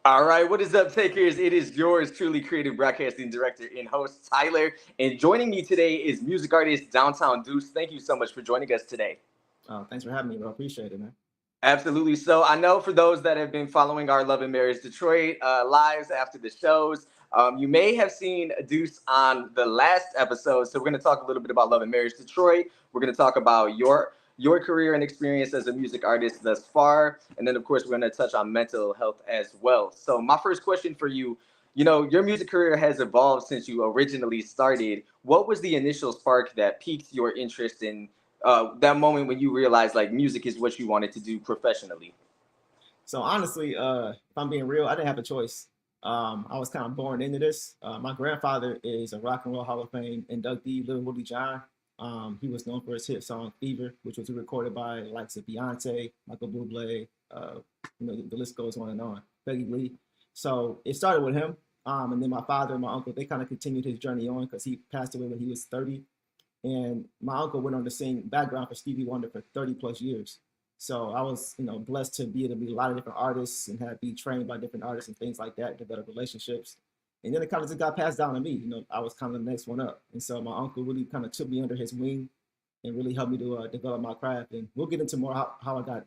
All right, what is up, takers? It is yours truly, creative broadcasting director and host Tyler. And joining me today is music artist Downtown Deuce. Thank you so much for joining us today. Oh, thanks for having me, bro. Appreciate it, man. Absolutely. So I know for those that have been following our Love and Marriage Detroit lives after the shows, you may have seen Deuce on the last episode. So we're going to talk a little bit about Love and Marriage Detroit. We're going to talk about your career and experience as a music artist thus far, and then of course we're going to touch on mental health as well. So my first question for you, your music career has evolved since you originally started. What was the initial spark that piqued your interest in that moment when you realized like music is what you wanted to do professionally? So honestly, if I'm being real, I didn't have a choice. I was kind of born into this. My grandfather is a Rock and Roll Hall of Fame inductee, Little Willie John. He was known for his hit song "Fever," which was recorded by the likes of Beyonce, Michael Bublé. The list goes on and on. Peggy Lee. So it started with him, and then my father and my uncle, they kind of continued his journey on because he passed away when he was 30. And my uncle went on to sing background for Stevie Wonder for 30 plus years. So I was, blessed to be able to meet a lot of different artists and be trained by different artists and things like that, develop relationships. And then it kind of just got passed down to me. I was kind of the next one up. And so my uncle really kind of took me under his wing and really helped me to develop my craft. And we'll get into more how I got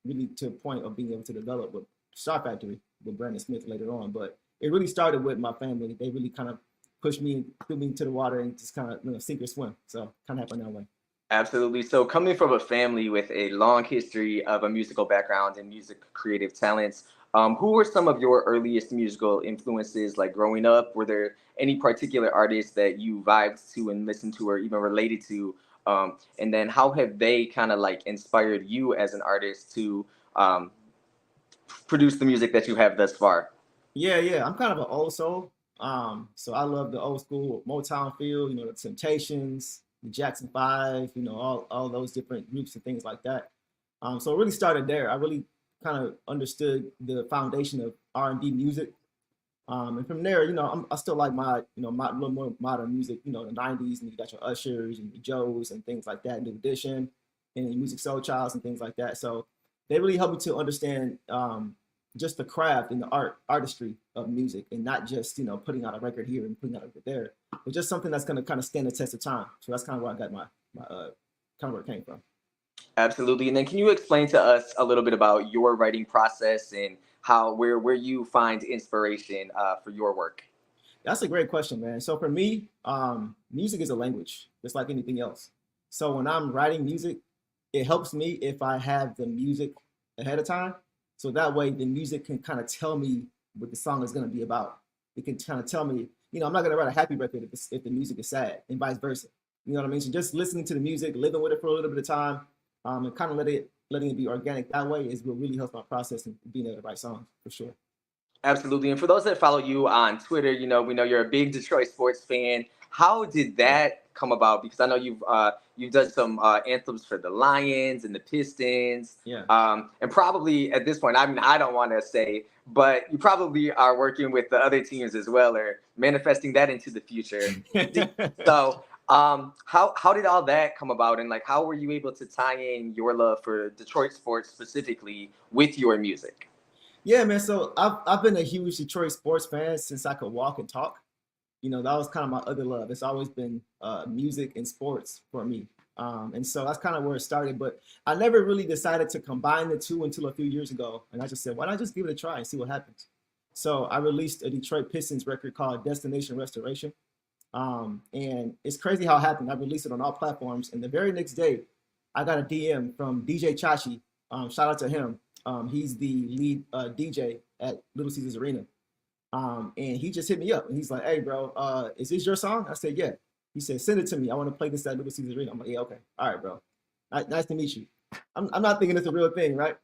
really to a point of being able to develop with Star Factory with Brandon Smith later on. But it really started with my family. They really kind of pushed me, threw me into the water and just kind of sink or swim. So kind of happened that way. Absolutely. So, coming from a family with a long history of a musical background and music creative talents, who were some of your earliest musical influences? Like growing up, were there any particular artists that you vibed to and listened to, or even related to? And then, how have they kind of like inspired you as an artist to produce the music that you have thus far? Yeah. I'm kind of an old soul. So I love the old school Motown feel, the Temptations, the Jackson Five, all those different groups and things like that. So it really started there. I really kind of understood the foundation of R&B music. And from there, I still like my little more modern music, the 90s, and you got your Ushers and your Joes and things like that, New Edition, and Music Soul Childs and things like that. So they really helped me to understand just the craft and the artistry of music, and not just putting out a record here and putting out a record there, but just something that's going to kind of stand the test of time. So that's kind of where I got my kind of where it came from. Absolutely. And then, can you explain to us a little bit about your writing process and where you find inspiration for your work? That's a great question, man. So for me, music is a language, just like anything else. So when I'm writing music, it helps me if I have the music ahead of time. So that way the music can kind of tell me what the song is going to be about. It can kind of tell me, I'm not going to write a happy record if the music is sad, and vice versa. You know what I mean? So just listening to the music, living with it for a little bit of time, and kind of letting it be organic that way is what really helps my process in being able to write songs, for sure. Absolutely. And for those that follow you on Twitter, we know you're a big Detroit sports fan. How did that come about? Because I know you've done some anthems for the Lions and the Pistons. Yeah. And probably at this point, I mean, I don't want to say, but you probably are working with the other teams as well, or manifesting that into the future. So how did all that come about, and like how were you able to tie in your love for Detroit sports specifically with your music? Yeah, man. So I've been a huge Detroit sports fan since I could walk and talk. That was kind of my other love. It's always been music and sports for me. And so that's kind of where it started. But I never really decided to combine the two until a few years ago. And I just said, why not just give it a try and see what happens? So I released a Detroit Pistons record called Destination Restoration. And it's crazy how it happened. I released it on all platforms. And the very next day, I got a DM from DJ Chachi. Shout out to him. He's the lead DJ at Little Caesars Arena. And he just hit me up and he's like, hey, bro, is this your song? I said, yeah. He said, send it to me. I want to play this at Little Caesars Arena. I'm like, yeah, okay. All right, bro. Nice to meet you. I'm not thinking it's a real thing, right?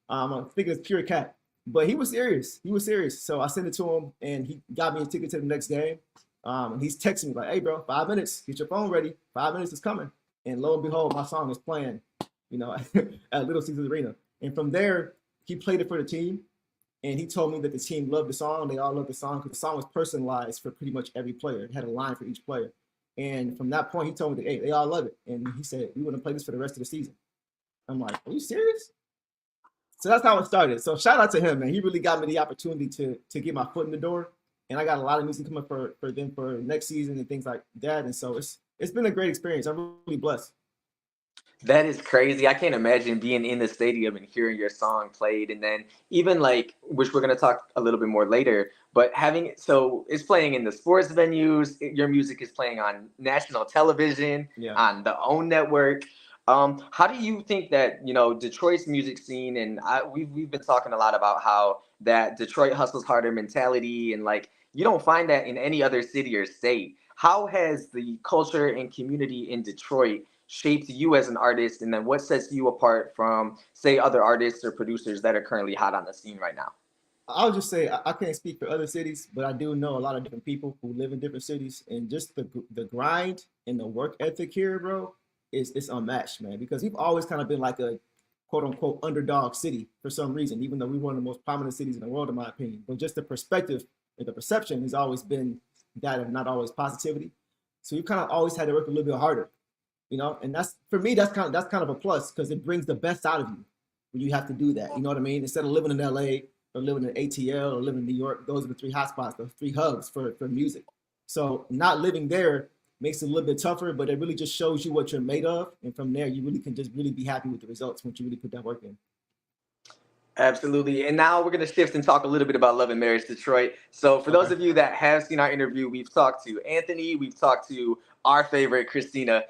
I'm thinking it's pure cat. But he was serious. So I sent it to him and he got me a ticket to the next game. And he's texting me like, hey, bro, 5 minutes. Get your phone ready. 5 minutes is coming. And lo and behold, my song is playing, at Little Caesars Arena. And from there, he played it for the team. And he told me that the team loved the song. They all loved the song because the song was personalized for pretty much every player. It had a line for each player. And from that point, he told me that, hey, they all love it. And he said, we want to play this for the rest of the season. I'm like, are you serious? So that's how it started. So shout out to him, man. He really got me the opportunity to get my foot in the door, and I got a lot of music coming for them for next season and things like that. And so it's been a great experience. I'm really blessed. That is crazy. I can't imagine being in the stadium and hearing your song played, and then even like, which we're gonna talk a little bit more later, but having so it's playing in the sports venues. Your music is playing on national television, Yeah. on the OWN network. How do you think that Detroit's music scene, and we've been talking a lot about how that Detroit hustles harder mentality, and like you don't find that in any other city or state. How has the culture and community in Detroit shaped you as an artist, and then what sets you apart from, say, other artists or producers that are currently hot on the scene right now? I'll just say I can't speak for other cities, but I do know a lot of different people who live in different cities, and just the grind and the work ethic here, bro, is it's unmatched, man. Because we've always kind of been like a quote unquote underdog city for some reason, even though we're one of the most prominent cities in the world, in my opinion. But just the perspective and the perception has always been that of not always positivity. So you kind of always had to work a little bit harder, and that's for me, that's kind of a plus because it brings the best out of you when you have to do that. You know what I mean? Instead of living in LA or living in ATL or living in New York, those are the three hotspots, the three hubs for music. So not living there makes it a little bit tougher, but it really just shows you what you're made of. And from there, you really can just really be happy with the results once you really put that work in. Absolutely. And now we're going to shift and talk a little bit about Love and Marriage Detroit. So, for those Okay. of you that have seen our interview, we've talked to Anthony, we've talked to our favorite, Kristina.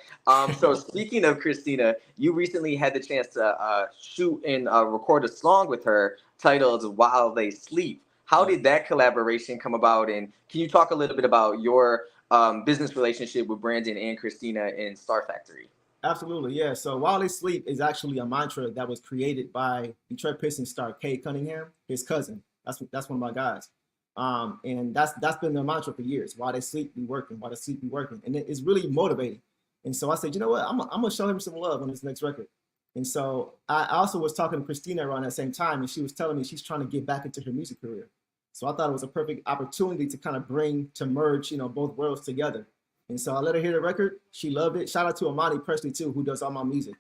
So, speaking of Kristina, you recently had the chance to shoot and record a song with her titled While They Sleep. How Yeah. did that collaboration come about? And can you talk a little bit about your business relationship with Brandon and Kristina in Star Factory? Absolutely, yeah. So while they sleep is actually a mantra that was created by Detroit Pistons star Cade Cunningham, his cousin. That's one of my guys, and that's been their mantra for years. While they sleep, we working. While they sleep, we working, and it's really motivating. And so I said, you know what, I'm gonna show him some love on this next record. And so I also was talking to Kristina around that same time, and she was telling me she's trying to get back into her music career. So I thought it was a perfect opportunity to kind of merge, both worlds together. And so I let her hear the record. She loved it. Shout out to Amani Presley too, who does all my music.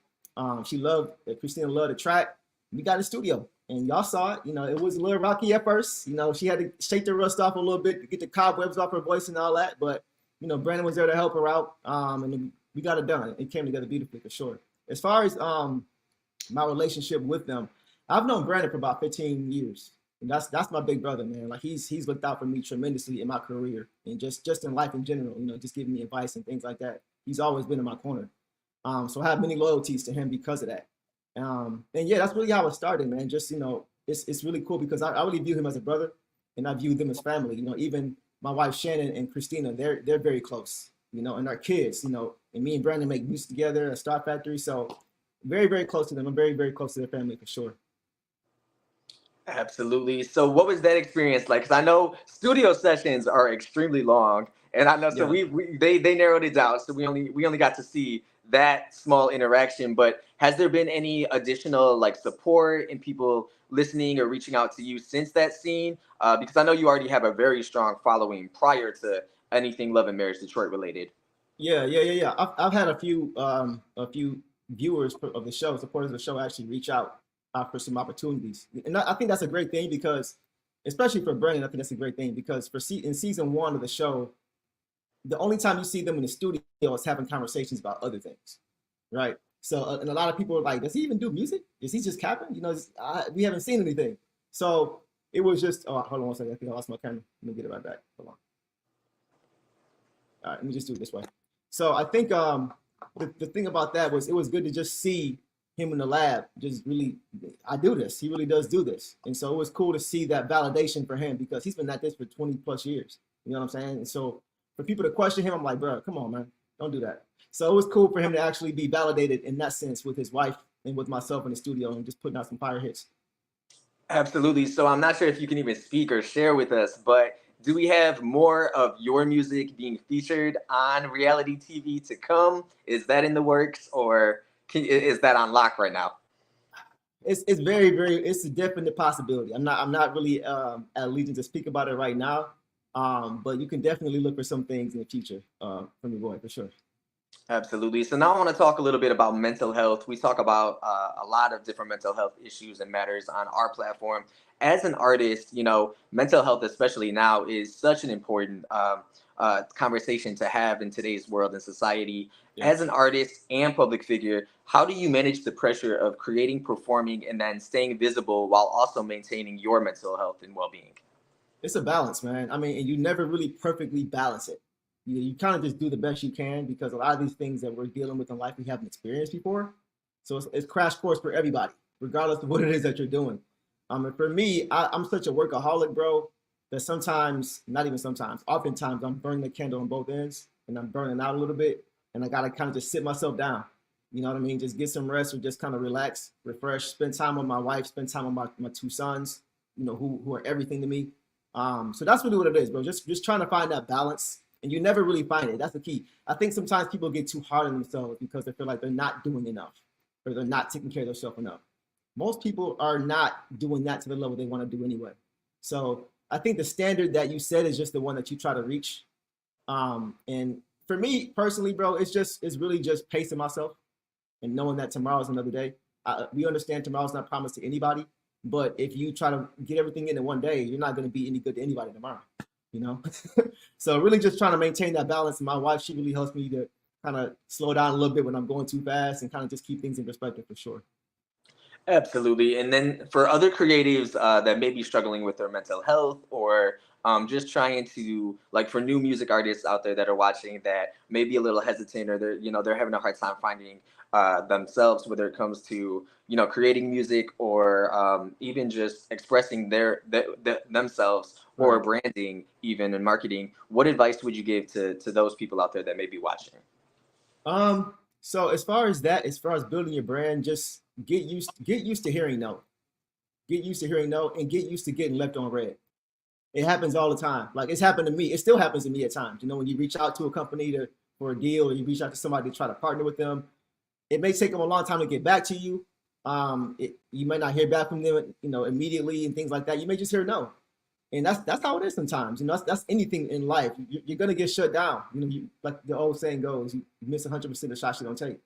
She loved Kristina loved the track. We got in the studio and y'all saw it. It was a little rocky at first. She had to shake the rust off a little bit to get the cobwebs off her voice and all that. But Brandon was there to help her out. And we got it done. It came together beautifully for sure. As far as my relationship with them, I've known Brandon for about 15 years. And that's my big brother, man. Like he's looked out for me tremendously in my career and just in life in general, just giving me advice and things like that. He's always been in my corner. So I have many loyalties to him because of that. And yeah, that's really how it started, man. Just, it's really cool because I really view him as a brother and I view them as family. Even my wife Shannon and Kristina, they're very close, and our kids, and me and Brandon make music together at Star Factory. So very, very close to them. I'm very, very close to their family for sure. Absolutely. So, what was that experience like? Because I know studio sessions are extremely long, and I know so Yeah. they narrowed it down, so we only got to see that small interaction. But has there been any additional like support and people listening or reaching out to you since that scene? Because I know you already have a very strong following prior to anything Love and Marriage Detroit related. Yeah. I've had a few viewers of the show, supporters of the show, actually reach out for some opportunities, and I think that's a great thing because, especially for Brandon, I think that's a great thing because in season one of the show, the only time you see them in the studio is having conversations about other things, right? So, and a lot of people are like, "Does he even do music? Is he just capping?" We haven't seen anything. So it was just. Oh, hold on one second. I think I lost my camera. Let me get it right back. Hold on. All right, let me just do it this way. So I think the thing about that was it was good to just see him in the lab. Just really, I do this. He really does do this, and so it was cool to see that validation for him because he's been at this for 20 plus years. You know what I'm saying? And so for people to question him, I'm like, bro, come on, man, don't do that. So it was cool for him to actually be validated in that sense with his wife and with myself in the studio and just putting out some fire hits. Absolutely. So I'm not sure if you can even speak or share with us, but do we have more of your music being featured on reality TV to come? Is that in the works, or is that on lock right now? It's very, very, it's a definite possibility. I'm not really at least to speak about it right now, but you can definitely look for some things in the future from your boy for sure. Absolutely. So now I want to talk a little bit about mental health. We talk about a lot of different mental health issues and matters on our platform. As an artist, mental health, especially now, is such an important conversation to have in today's world and society. Yeah. As an artist and public figure, how do you manage the pressure of creating, performing, and then staying visible while also maintaining your mental health and well-being? It's a balance, man. I mean, and you never really perfectly balance it. You kind of just do the best you can because a lot of these things that we're dealing with in life we haven't experienced before. So it's crash course for everybody, regardless of what it is that you're doing. And for me, I'm such a workaholic, bro, that sometimes, not even sometimes, oftentimes I'm burning the candle on both ends and I'm burning out a little bit. And I got to kind of just sit myself down. You know what I mean? Just get some rest or just kind of relax, refresh, spend time with my wife, spend time with my two sons, who are everything to me. So that's really what it is, bro. Just trying to find that balance, and you never really find it. That's the key. I think sometimes people get too hard on themselves because they feel like they're not doing enough or they're not taking care of themselves enough. Most people are not doing that to the level they want to do anyway. So I think the standard that you said is just the one that you try to reach. And for me personally, bro, it's really just pacing myself and knowing that tomorrow's another day. We understand tomorrow's not promised to anybody. But if you try to get everything in one day, you're not going to be any good to anybody tomorrow, So really just trying to maintain that balance. And my wife, she really helps me to kind of slow down a little bit when I'm going too fast and kind of just keep things in perspective for sure. Absolutely. And then for other creatives that may be struggling with their mental health or just trying to, like, for new music artists out there that are watching that may be a little hesitant or they're having a hard time finding themselves, whether it comes to creating music or even just expressing themselves or Right. branding even and marketing. What advice would you give to those people out there that may be watching? So as far as that, as far as building your brand, just get used to hearing no. Get used to hearing no and get used to getting left on red. It happens all the time. Like it's happened to me. It still happens to me at times. When you reach out to a company for a deal or you reach out to somebody to try to partner with them, it may take them a long time to get back to you. You might not hear back from them, immediately and things like that. You may just hear no, and that's how it is sometimes. That's anything in life. You're gonna get shut down. Like the old saying goes, you miss 100% of the shots you don't take.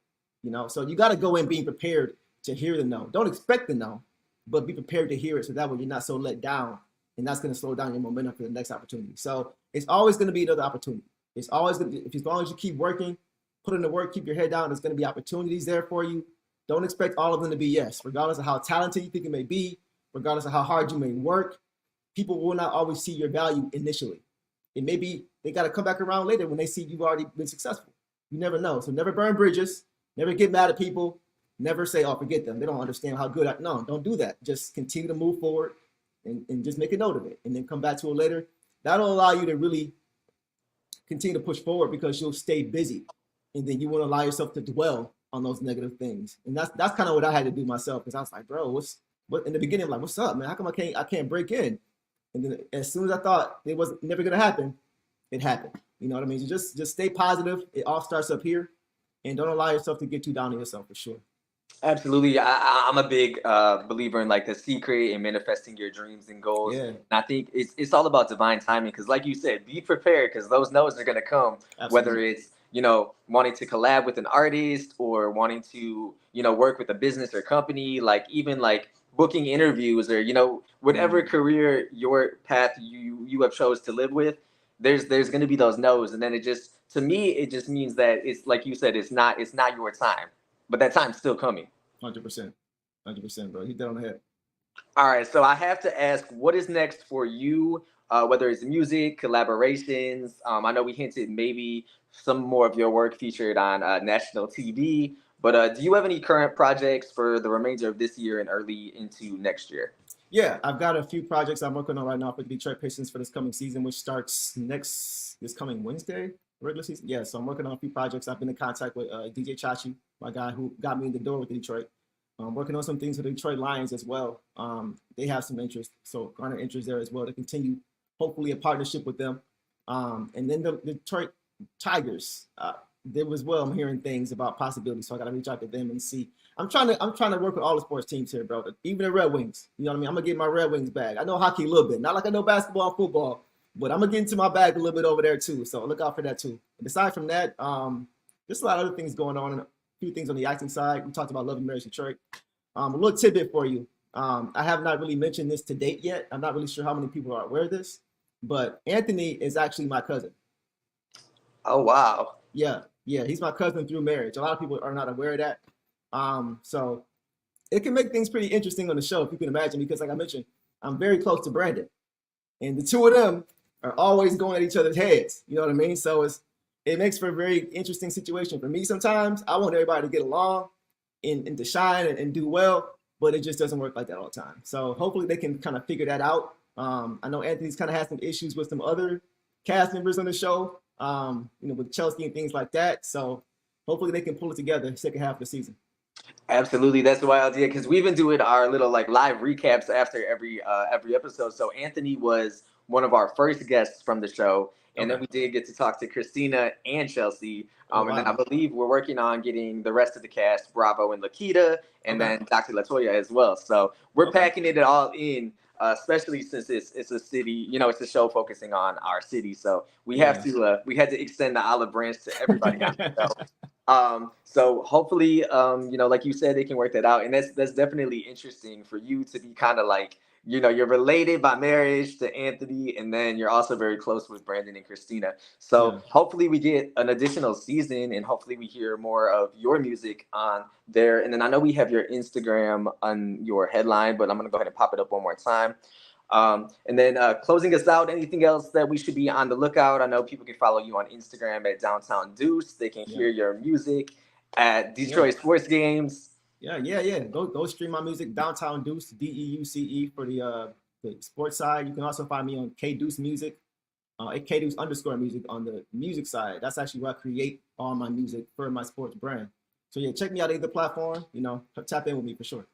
So you got to go in being prepared to hear the no. Don't expect the no, but be prepared to hear it so that way you're not so let down, and that's gonna slow down your momentum for the next opportunity. So it's always gonna be another opportunity. It's always gonna be, if as long as you keep working, put in the work, keep your head down, there's gonna be opportunities there for you. Don't expect all of them to be yes, regardless of how talented you think it may be, regardless of how hard you may work. People will not always see your value initially. It may be they got to come back around later when they see you've already been successful. You never know. So never burn bridges. Never get mad at people. Never say, oh, forget them. They don't understand how good I. No, don't do that. Just continue to move forward and just make a note of it and then come back to it later. That'll allow you to really continue to push forward because you'll stay busy. And then you won't allow yourself to dwell on those negative things. And that's kind of what I had to do myself because I was like, bro, what in the beginning, I'm like, what's up, man? How come I can't break in? And then as soon as I thought it was never gonna happen, it happened. You know what I mean? So just stay positive. It all starts up here, and don't allow yourself to get too down on yourself for sure. Absolutely. I'm a big believer in like the secret and manifesting your dreams and goals. Yeah, And I think it's all about divine timing because, like you said, be prepared because those no's are going to come, whether absolutely. it's, wanting to collab with an artist or wanting to, work with a business or company, like even like booking interviews or, whatever Mm, career your path you have chose to live with, there's going to be those no's. And then to me, it just means that it's like you said, it's not your time, but that time's still coming. 100%, 100%, bro. Hit that on the head. All right, so I have to ask, what is next for you? Whether it's music, collaborations. I know we hinted maybe some more of your work featured on national TV, but do you have any current projects for the remainder of this year and early into next year? Yeah, I've got a few projects I'm working on right now for the Detroit Pistons for this coming season, which starts this coming Wednesday, regular season. Yeah, so I'm working on a few projects. I've been in contact with DJ Chachi, my guy who got me in the door with Detroit. I'm working on some things with the Detroit Lions as well. They have some interest, so garner interest there as well to continue, hopefully, a partnership with them. And then the Detroit Tigers, there as well. I'm hearing things about possibilities, so I got to reach out to them and see. I'm trying to work with all the sports teams here, bro. Even the Red Wings. You know what I mean? I'm gonna get my Red Wings bag. I know hockey a little bit, not like I know basketball and football, but I'm gonna get into my bag a little bit over there too. So look out for that too. And aside from that, just a lot of other things going on, and a few things on the acting side. We talked about Love and Marriage Detroit. A little tidbit for you. I have not really mentioned this to date yet. I'm not really sure how many people are aware of this, but Anthony is actually my cousin. Oh, wow. Yeah, he's my cousin through marriage. A lot of people are not aware of that. So it can make things pretty interesting on the show, if you can imagine, because like I mentioned, I'm very close to Brandon, and the two of them are always going at each other's heads. You know what I mean? So it makes for a very interesting situation for me. Sometimes I want everybody to get along and to shine and do well, but it just doesn't work like that all the time. So hopefully they can kind of figure that out. I know Anthony's kind of had some issues with some other cast members on the show, with Chelsea and things like that. So hopefully they can pull it together second half of the season. Absolutely, that's the wild idea, because we've been doing our little like live recaps after every episode. So Anthony was one of our first guests from the show, and then we did get to talk to Kristina and Chelsea. And then I believe we're working on getting the rest of the cast, Bravo and Lakita, and then Dr. Latoya as well. So we're packing it all in, especially since it's a city, it's a show focusing on our city. So we have to we had to extend the olive branch to everybody on the show. So hopefully, like you said, they can work that out. And that's definitely interesting for you to be kind of like, you're related by marriage to Anthony, and then you're also very close with Brandon and Kristina. So hopefully we get an additional season, and hopefully we hear more of your music on there. And then I know we have your Instagram on your headline, but I'm going to go ahead and pop it up one more time. And then closing us out, anything else that we should be on the lookout? I know people can follow you on Instagram at Downtown Deuce. They can hear your music at Detroit Sports Games. Yeah. Go stream my music, Downtown Deuce, DEUCE for the sports side. You can also find me on K Deuce Music, K Deuce _ music on the music side. That's actually where I create all my music for my sports brand. So yeah, check me out at either platform. Tap in with me for sure.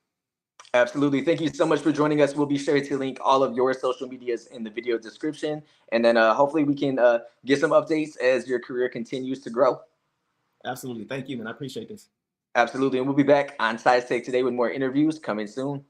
Absolutely. Thank you so much for joining us. We'll be sure to link all of your social medias in the video description. And then hopefully we can get some updates as your career continues to grow. Absolutely. Thank you, man. I appreciate this. Absolutely. And we'll be back on Size Take today with more interviews coming soon.